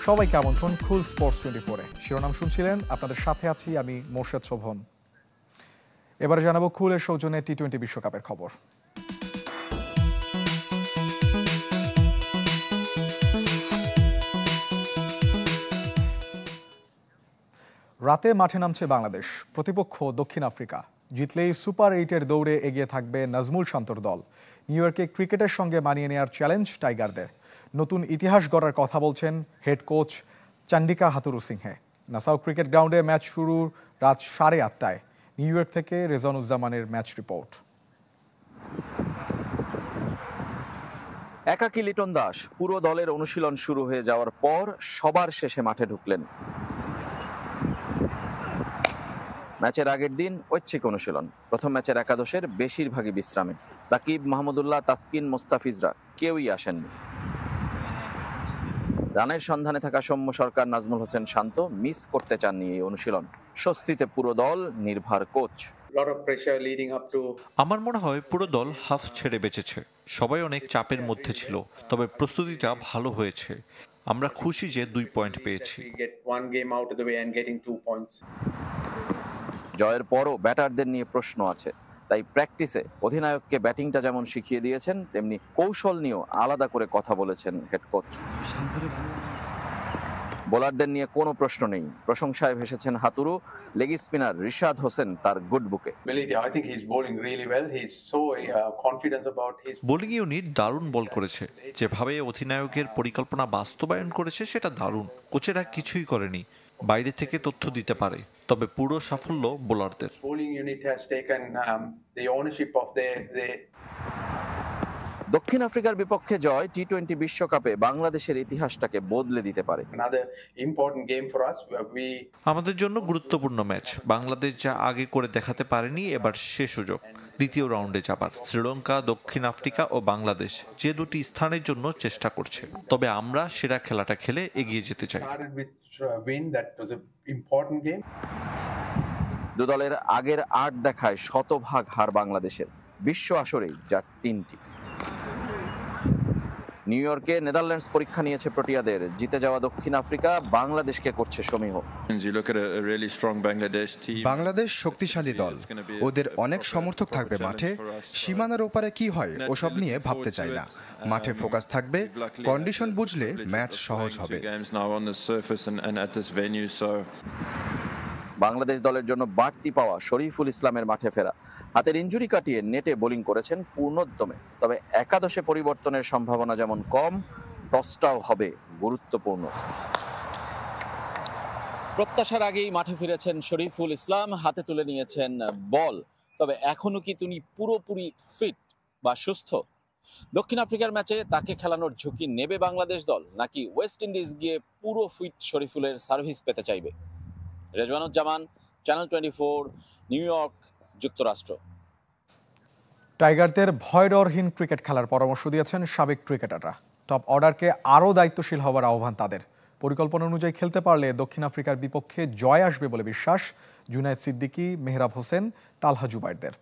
সবাইকে আমন্ত্রণ কুল স্পোর্টস 24-এ। শিরোনাম শুনছিলেন, আপনাদের সাথে আছি আমি মোর্শেদ শোভন। এবারে জানাবো কুলের সৌজন্যে টি-20 বিশ্বকাপের খবর। রাতে মাঠে নামছে বাংলাদেশ, প্রতিপক্ষ দক্ষিণ আফ্রিকা। জিতলেই সুপার 8-এর দৌড়ে এগিয়ে থাকবে নাজমুল শান্তর দল। নিউ ইয়র্কে ক্রিকেটের সঙ্গে মানিয়ে নেওয়ার চ্যালেঞ্জ টাইগারদের। নতুন ইতিহাস গড়ার কথা বলছেন head coach Chandika Hathurusingha. Nassau cricket গ্রাউন্ডে ম্যাচ শুরু রাত 8:30টায়। নিউ ইয়র্ক থেকে রেজানুজ্জামানের ম্যাচ রিপোর্ট। একাকী লিটন দাস পুরো দলের অনুশীলন শুরু হয়ে যাওয়ার পর সবার শেষে মাঠে ঢুকলেন। ম্যাচের আগের দিন ঐচ্ছিক অনুশীলন। প্রথম ম্যাচের একাদশের বেশিরভাগই বিশ্রামে। সাকিব, মাহমুদুল্লাহ, তাসকিন, মোস্তাফিজরা কেউই আসেননি। রানের সন্ধানে থাকা সৌম্য সরকার, নাজমুল হোসেন শান্ত মিস করতে চাননি এই অনুশীলন। স্বস্তিতে পুরো দল, নির্ভার কোচ। আমার মনে হয় পুরো দল হাফ ছেড়ে বেঁচেছে। সবাই অনেক চাপের মধ্যে ছিল, তবে প্রস্তুতিটা ভালো হয়েছে। আমরা খুশি যে 2 পয়েন্ট পেয়েছি। জয়ের পরও ব্যাটারদের নিয়ে প্রশ্ন আছে, তাই প্র্যাকটিসে অধিনায়ককে ব্যাটিংটা যেমন শিখিয়ে দিয়েছেন, তেমনি কৌশল নিয়েও আলাদা করে কথা বলেছেন হেড কোচ। বোলারদের নিয়ে কোনো প্রশ্ন নেই, প্রশংসায় ভেসেছেন হাতুরু। লেগ স্পিনার রিশাদ হোসেন তার গুড বুকে। বোলিং ইউনিট দারুণ বল করেছে। যেভাবে অধিনায়কের পরিকল্পনা বাস্তবায়ন করেছে সেটা দারুণ। কোচেরা কিছুই করেনি, বাইরে থেকে তথ্য দিতে পারে, তবে পুরো সাফল্য বোলারদের। দক্ষিণ আফ্রিকার বিপক্ষে জয় টি-20 বিশ্বকাপে বাংলাদেশের ইতিহাসটাকে বদলে দিতে পারে। আমাদের জন্য গুরুত্বপূর্ণ ম্যাচ। বাংলাদেশ যা আগে করে দেখাতে পারেনি, এবার সে সুযোগ দ্বিতীয় রাউন্ডে যাবার। শ্রীলঙ্কা, দক্ষিণ আফ্রিকা ও বাংলাদেশ যে দুটি স্থানের জন্য চেষ্টা করছে, তবে আমরা সেরা খেলাটা খেলে এগিয়ে যেতে চাই। দু দলের আগের 8 দেখায় শতভাগ হার বাংলাদেশের। বিশ্ব আসরেই যার 3টি। নিউ ইয়র্কে নেদারল্যান্ডস পরীক্ষা নিয়েছে প্রোটিয়াদের। জিতে যাওয়া দক্ষিণ আফ্রিকা বাংলাদেশকে করছে সমীহ। বাংলাদেশ শক্তিশালী দল, ওদের অনেক সমর্থক থাকবে মাঠে। সীমানার ওপারে কি হয় ওসব নিয়ে ভাবতে চাই না। মাঠে ফোকাস থাকবে, কন্ডিশন বুঝলে ম্যাচ সহজ হবে। বাংলাদেশ দলের জন্য বাড়তি পাওয়া শরীফুল ইসলামের মাঠে ফেরা। হাতের ইনজুরি কাটিয়ে নেটে বোলিং করেছেন পূর্ণোদ্যমে। তবে একাদশে পরিবর্তনের সম্ভাবনা যেমন কম, টসটাও হবে গুরুত্বপূর্ণ। প্রত্যাশার আগেই মাঠে ফিরেছেন শরীফুল ইসলাম, হাতে তুলে নিয়েছেন বল। তবে এখনো কি তিনি পুরোপুরি ফিট বা সুস্থ? দক্ষিণ আফ্রিকার ম্যাচে তাকে খেলানোর ঝুঁকি নেবে বাংলাদেশ দল, নাকি ওয়েস্ট ইন্ডিজ গিয়ে পুরো ফিট শরীফুলের সার্ভিস পেতে চাইবে? রেজওয়ানুজ্জামান, চ্যানেল 24, নিউ ইয়র্ক, যুক্তরাষ্ট্র। টাইগারদের ভয়ডরহীন ক্রিকেট খেলার পরামর্শ দিয়েছেন সাবেক ক্রিকেটাররা। টপ অর্ডারকে আরও দায়িত্বশীল হওয়ার আহ্বান তাদের। পরিকল্পনা অনুযায়ী খেলতে পারলে দক্ষিণ আফ্রিকার বিপক্ষে জয় আসবে বলে বিশ্বাস জুনায়েদ সিদ্দিকী, মেহরাব হোসেন, তালহা জুবাইরদের।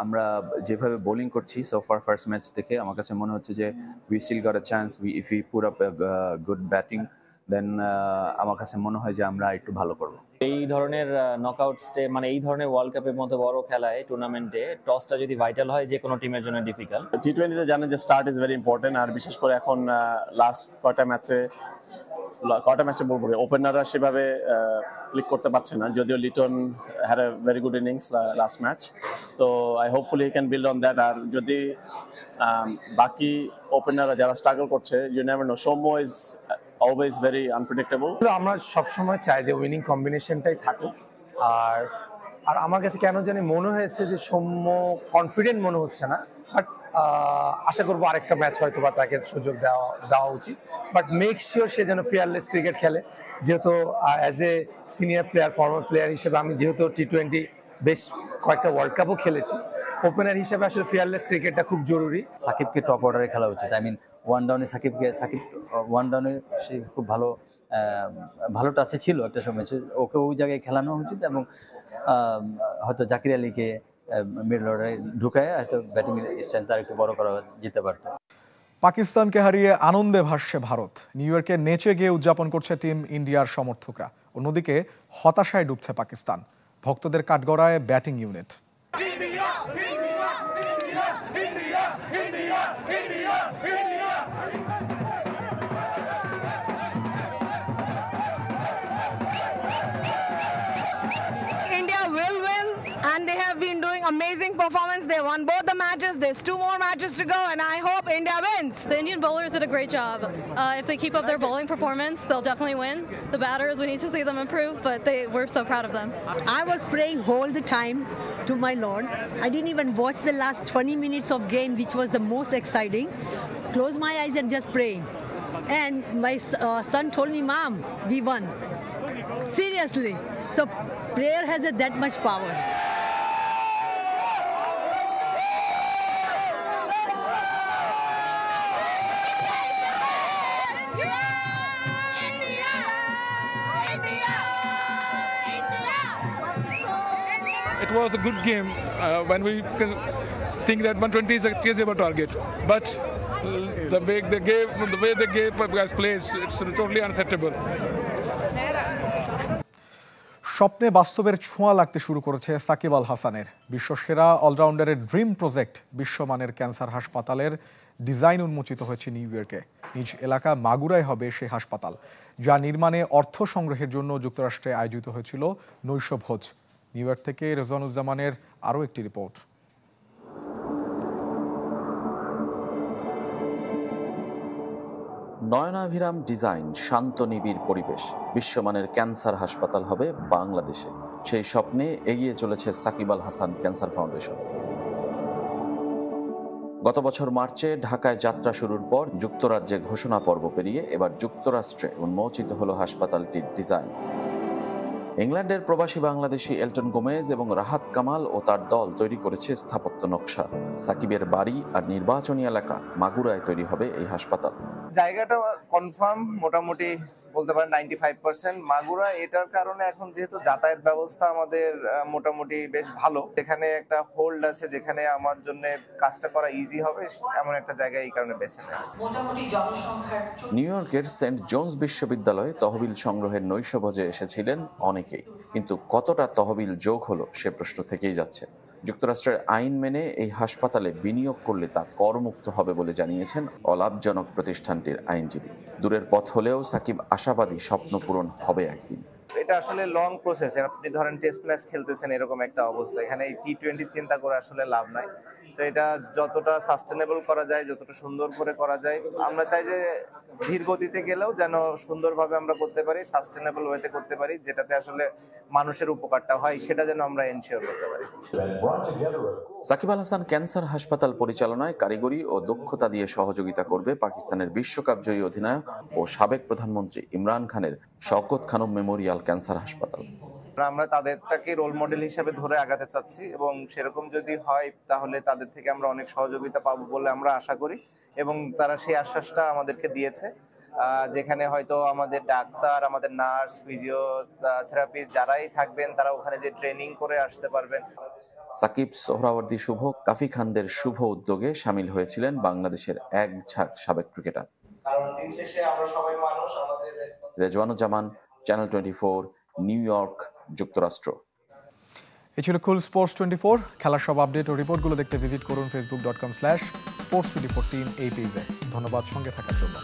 আমরা যেভাবে বোলিং করছি সো ফার ফার্স্ট ম্যাচ থেকে আমার কাছে মনে হচ্ছে যে we still got a chance. If we put up good batting, then আমার কাছে মনে হয় যে আমরা একটু ভালো করবো। এই ধরনের নকআউট স্টে, মানে এই ধরনের ওয়ার্ল্ড কাপের মতো বড় খেলায়, টুর্নামেন্টে টসটা যদি ভাইটাল হয়, যে কোনো টিমের জন্য ডিফিকাল্ট। টি-20তে জানেন যে স্টার্ট ইজ ভেরি ইম্পর্টেন্ট। আর বিশেষ করে এখন লাস্ট কয়টা ম্যাচে বলবো ওপেনাররা সেভাবে ক্লিক করতে পারছে না, যদিও Liton had a very good innings last match. তো I hopefully he can build on that. আর যদি বাকি ওপেনাররা যারা স্ট্রাগল করছে, you never know, Soumya is always very unpredictable. আমরা সবসময় চাই যে উইনিং কম্বিনেশনটাই থাকুক। আর আমার কাছে কেন জানি মনে হয়েছে যে সৌম্য কনফিডেন্ট মনে হচ্ছে না, বাট আশা করবো আরেকটা ম্যাচ হয়তো বা তাকে সুযোগ দেওয়া উচিত। বাট মেক শিওর সে যেন ফিয়ারলেস ক্রিকেট খেলে। যেহেতু as a senior player, former player হিসেবে আমি যেহেতু টি-20 বেশ কয়েকটা ওয়ার্ল্ড কাপও খেলেছি, ওপেনার হিসেবে আসলে ফিয়ারলেস ক্রিকেটটা খুব জরুরি। সাকিবকে টপ অর্ডারে খেলা উচিত। আই মিন ওয়ান ডাউনে সাকিব ওয়ান ডাউনে সে খুব ভালো টাচে ছিল একটা সময়। ওকে ওই জায়গায় খেলানো উচিত এবং হয়তো জাকির আলীকে মিডল অর্ডারে ঢুকায় হয়তো ব্যাটিং স্ট্রেন্থ আর একটু বড় করা যেতে পারত। পাকিস্তানকে হারিয়ে আনন্দে ভাসছে ভারত। নিউ ইয়র্কে নেচে গিয়ে উদযাপন করছে টিম ইন্ডিয়ার সমর্থকরা। অন্যদিকে হতাশায় ডুবছে পাকিস্তান। ভক্তদের কাঠগড়ায় batting unit. India will win, and they have been doing amazing performance. They won both the matches. There's 2 more matches to go, and I hope India wins. The Indian bowlers did a great job. If they keep up their bowling performance, they'll definitely win. The batters, we need to see them improve, but we're so proud of them. I was praying all the time to my Lord. I didn't even watch the last 20 minutes of game, which was the most exciting. Close my eyes and just praying. And my son told me, Mom, we won. Seriously. So prayer has that much power. It was a good game when we can think that 120 is a chasable target, but the way they gave guys plays, it's totally unacceptable. স্বপ্নে বাস্তবের ছোঁয়া লাগতে শুরু করেছে সাকিব আল হাসানের। বিশ্বসেরা অলরাউন্ডারের dream project বিশ্বমানের cancer হাসপাতালের design উন্মোচিত হয়েছে নিউ ইয়র্কে। নিজ এলাকা মাগুরায় হবে সেই হাসপাতাল, যা নির্মাণে অর্থ সংগ্রহের জন্য যুক্তরাষ্ট্রে আয়োজিত হয়েছিল নৈশভোজ। নিউ ইয়র্ক থেকে রেজওয়ানুজ্জামানের আরও একটি রিপোর্ট। নয়নাভিরাম ডিজাইন, শান্ত নিবিড় পরিবেশ, বিশ্বমানের ক্যান্সার হাসপাতাল হবে বাংলাদেশে। সেই স্বপ্নে এগিয়ে চলেছে সাকিব আল হাসান ক্যান্সার ফাউন্ডেশন। গত বছর মার্চে ঢাকায় যাত্রা শুরুর পর যুক্তরাজ্যে ঘোষণা পর্ব পেরিয়ে এবার যুক্তরাষ্ট্রে উন্মোচিত হলো হাসপাতালটির ডিজাইন। ইংল্যান্ডের প্রবাসী বাংলাদেশি এলটন গোমেজ এবং রাহাত কামাল ও তার দল তৈরি করেছে স্থাপত্য নকশা। সাকিবের বাড়ি আর নির্বাচনী এলাকা মাগুরায় তৈরি হবে এই হাসপাতাল। জায়গাটা কনফার্ম মোটামুটি বলতে পারেন 95%। মাগুরা এটার কারণে এখন যেহেতু যাতায়াত ব্যবস্থা আমাদের মোটামুটি বেশ ভালো, এখানে একটা হোল্ড আছে যেখানে আমার জন্য কাজটা করা ইজি হবে, এমন একটা জায়গা এই কারণে বেছে নেওয়া। মোটামুটি জনসংখ্যার নিউ ইয়র্কের সেন্ট জোন্স বিশ্ববিদ্যালয়ে তহবিল সংগ্রহের নৈশভোজে এসেছিলেন অনেকেই, কিন্তু কতটা তহবিল যোগ হলো সে প্রশ্ন থেকেই যাচ্ছে। যুক্তরাষ্ট্রের আইন মেনে এই হাসপাতালে বিনিয়োগ করলে তা করমুক্ত হবে বলে জানিয়েছেন অলাভজনক প্রতিষ্ঠানটির আইনজীবী। দূরের পথ হলেও সাকিব আশাবাদী স্বপ্ন পূরণ হবে একদিন। এটা আসলে লং প্রসেস। আপনি ধরেন টেস্ট ম্যাচ খেলতেছেন এরকম একটা অবস্থা, এখানে এই T20 চিন্তা করে আসলে লাভ নাই। তো এটা যতটা সাস্টেনেবল করা যায়, যতটা সুন্দর করে করা যায়, আমরা চাই যে ধীর গতিতে গেলেও যেন সুন্দরভাবে আমরা করতে পারি, সাস্টেনেবল ওয়েতে করতে পারি, যেটাতে আসলে মানুষের উপকারটা হয়, সেটা যেন আমরা এনশিওর করতে পারি। সাকিব আল হাসান ক্যান্সার হাসপাতাল পরিচালনায় কারিগরি ও দক্ষতা দিয়ে সহযোগিতা করবে পাকিস্তানের বিশ্বকাপ জয়ী অধিনায়ক ও সাবেক প্রধানমন্ত্রী ইমরান খানের শওকত খানম মেমোরিয়াল ক্যান্সার হাসপাতাল। আমরা তাদেরটাকে রোল মডেল হিসেবে ধরে আগাতে চাচ্ছি এবং সেরকম যদি হয় তাহলে তাদের থেকে আমরা অনেক সহযোগিতা পাবো বলে আমরা আশা করি, এবং তারা সেই আশ্বাসটা আমাদেরকে দিয়েছে, যেখানে হয়তো আমাদের ডাক্তার, আমাদের নার্স, ফিজিওথেরাপিস্ট যারাই থাকবেন তারা ওখানে যে ট্রেনিং করে আসতে পারবেন। সাকিব, সোহরাওয়ার্দী শুভ, কাফি খানদের শুভ উদ্যোগে সামিল হয়েছিলেন বাংলাদেশের এক ঝাঁক সাবেক ক্রিকেটার। কারণ দিন শেষে আমরা সবাই মানুষ, আমাদের রেজওয়ানুজ্জামান, চ্যানেল 24, নিউ ইয়র্ক, যুক্তরাষ্ট্র। এই ছিল কুল স্পোর্টস 24। খেলার সব আপডেট ও রিপোর্টগুলো দেখতে ভিজিট করুন facebook.com/sports24 team এই পেজে। ধন্যবাদ সঙ্গে থাকার জন্য।